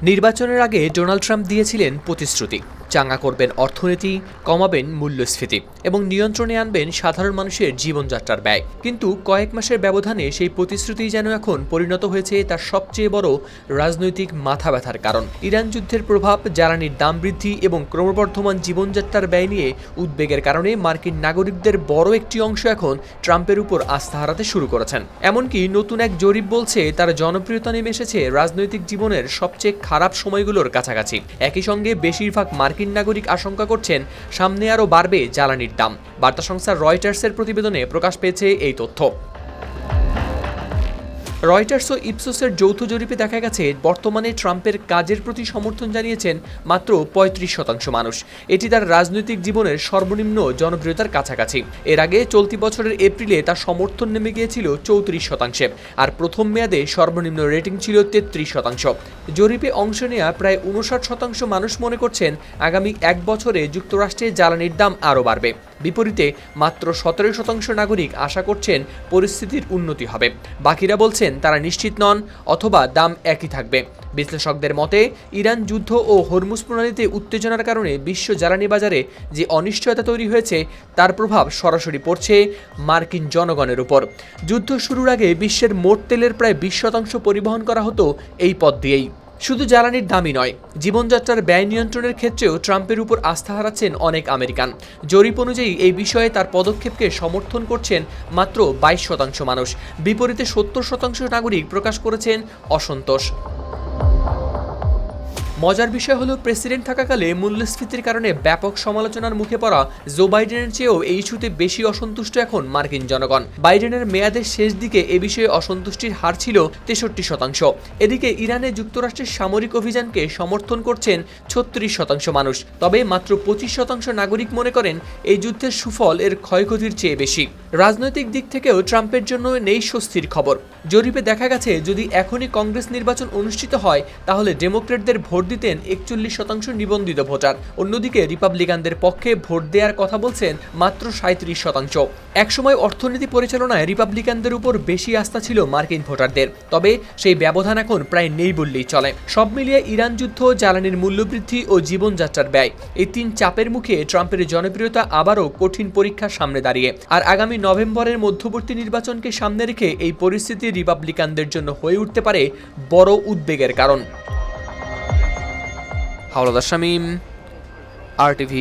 নির্বাচনের আগে Donald Trump দিয়েছিলেন প্রতিশ্রুতি, চাঙ্গা করবেন অর্থনীতি, কমাবেন মূল্যস্ফীতি এবং নিয়ন্ত্রণে আনবেন সাধারণ মানুষের জীবনযাত্রার ব্যয়। কিন্তু কয়েক মাসের ব্যবধানে সেই প্রতিশ্রুতি যেন এখন পরিণত হয়েছে তার সবচেয়ে বড় রাজনৈতিক মাথা ব্যথার কারণ। ইরান যুদ্ধের প্রভাব, জ্বালানির দাম বৃদ্ধি এবং ক্রমবর্ধমান জীবনযাত্রার ব্যয় নিয়ে উদ্বেগের কারণে মার্কিন নাগরিকদের বড় একটি অংশ এখন ট্রাম্পের উপর আস্থা হারাতে শুরু করেছেন। এমনকি নতুন এক জরিপ বলছে তার জনপ্রিয়তা নেমে এসেছে রাজনৈতিক জীবনের সবচেয়ে খারাপ সময়গুলোর কাছাকাছি। একই সঙ্গে বেশিরভাগ মার্কিন নাগরিক আশঙ্কা করছেন সামনে আরও বাড়বে জ্বালানির দাম। বার্তা সংস্থা রয়টার্সের প্রতিবেদনে প্রকাশ পেয়েছে এই তথ্য। রয়টার্স ও ইপসোসের যৌথ জরিপে দেখা গেছে বর্তমানে ট্রাম্পের কাজের প্রতি সমর্থন জানিয়েছেন মাত্র ৩৫% মানুষ। এটি তার রাজনৈতিক জীবনের সর্বনিম্ন জনপ্রিয়তার কাছাকাছি। এর আগে চলতি বছরের এপ্রিলে তার সমর্থন নেমে গিয়েছিল ৩৪%, আর প্রথম মেয়াদে সর্বনিম্ন রেটিং ছিল ৩৩%। জরিপে অংশ নেওয়া প্রায় ৫৯% মানুষ মনে করছেন আগামী এক বছরে যুক্তরাষ্ট্রে জ্বালানির দাম আরও বাড়বে। বিপরীতে মাত্র ১৭% নাগরিক আশা করছেন পরিস্থিতির উন্নতি হবে। বাকিরা বলছেন তারা নিশ্চিত নন অথবা দাম একই থাকবে। বিশ্লেষকদের মতে ইরান যুদ্ধ ও হরমুজ প্রণালীতে উত্তেজনার কারণে বিশ্ব জ্বালানি বাজারে যে অনিশ্চয়তা তৈরি হয়েছে তার প্রভাব সরাসরি পড়ছে মার্কিন জনগণের উপর। যুদ্ধ শুরুর আগে বিশ্বের মোট তেলের প্রায় 20% পরিবহন করা হতো এই পথ দিয়েই। শুধু জ্বালানির দামই নয়, জীবনযাত্রার ব্যয় নিয়ন্ত্রণের ক্ষেত্রেও ট্রাম্পের উপর আস্থা হারাচ্ছেন অনেক আমেরিকান। জরিপ অনুযায়ী এই বিষয়ে তার পদক্ষেপকে সমর্থন করছেন মাত্র 22% মানুষ। বিপরীতে 70% নাগরিক প্রকাশ করেছেন অসন্তোষ। মজার বিষয় হলো প্রেসিডেন্ট থাকাকালে মূল্যস্ফীতির কারণে ব্যাপক সমালোচনার মুখে পড়া জো বাইডেনের চেয়েও এই ইস্যুতে বেশি অসন্তুষ্ট এখন মার্কিন জনগণ। বাইডেনের মেয়াদের শেষ দিকে এ বিষয়ে অসন্তুষ্টির হার ছিল 63%। এদিকে ইরানে যুক্তরাষ্ট্রের সামরিক অভিযানকে সমর্থন করছেন 36% মানুষ। তবে মাত্র 25% নাগরিক মনে করেন এই যুদ্ধের সুফল এর ক্ষয়ক্ষতির চেয়ে বেশি। রাজনৈতিক দিক থেকেও ট্রাম্পের জন্য নেই স্বস্তির খবর। জরিপে দেখা গেছে যদি এখনই কংগ্রেস নির্বাচন অনুষ্ঠিত হয় তাহলে ডেমোক্রেটদের ভোট দিতেন 41% নিবন্ধিত ভোটার। অন্যদিকে রিপাবলিকানদের পক্ষে ভোট দেওয়ার কথা বলছেন মাত্র 37%। একসময় অর্থনীতি পরিচালনায় রিপাবলিকানদের উপর বেশি আস্থা ছিল মার্কিন ভোটারদের, তবে সেই ব্যবধান এখন প্রায় নেই বললেই চলে। সব মিলিয়ে ইরান যুদ্ধ, জ্বালানির মূল্যবৃদ্ধি ও জীবনযাত্রার ব্যয়, এই তিন চাপের মুখে ট্রাম্পের জনপ্রিয়তা আবারও কঠিন পরীক্ষার সামনে দাঁড়িয়ে। আর আগামী নভেম্বরের মধ্যবর্তী নির্বাচনকে সামনে রেখে এই পরিস্থিতি রিপাবলিকানদের জন্য হয়ে উঠতে পারে বড় উদ্বেগের কারণ। হাওলাদার শামীম, RTV।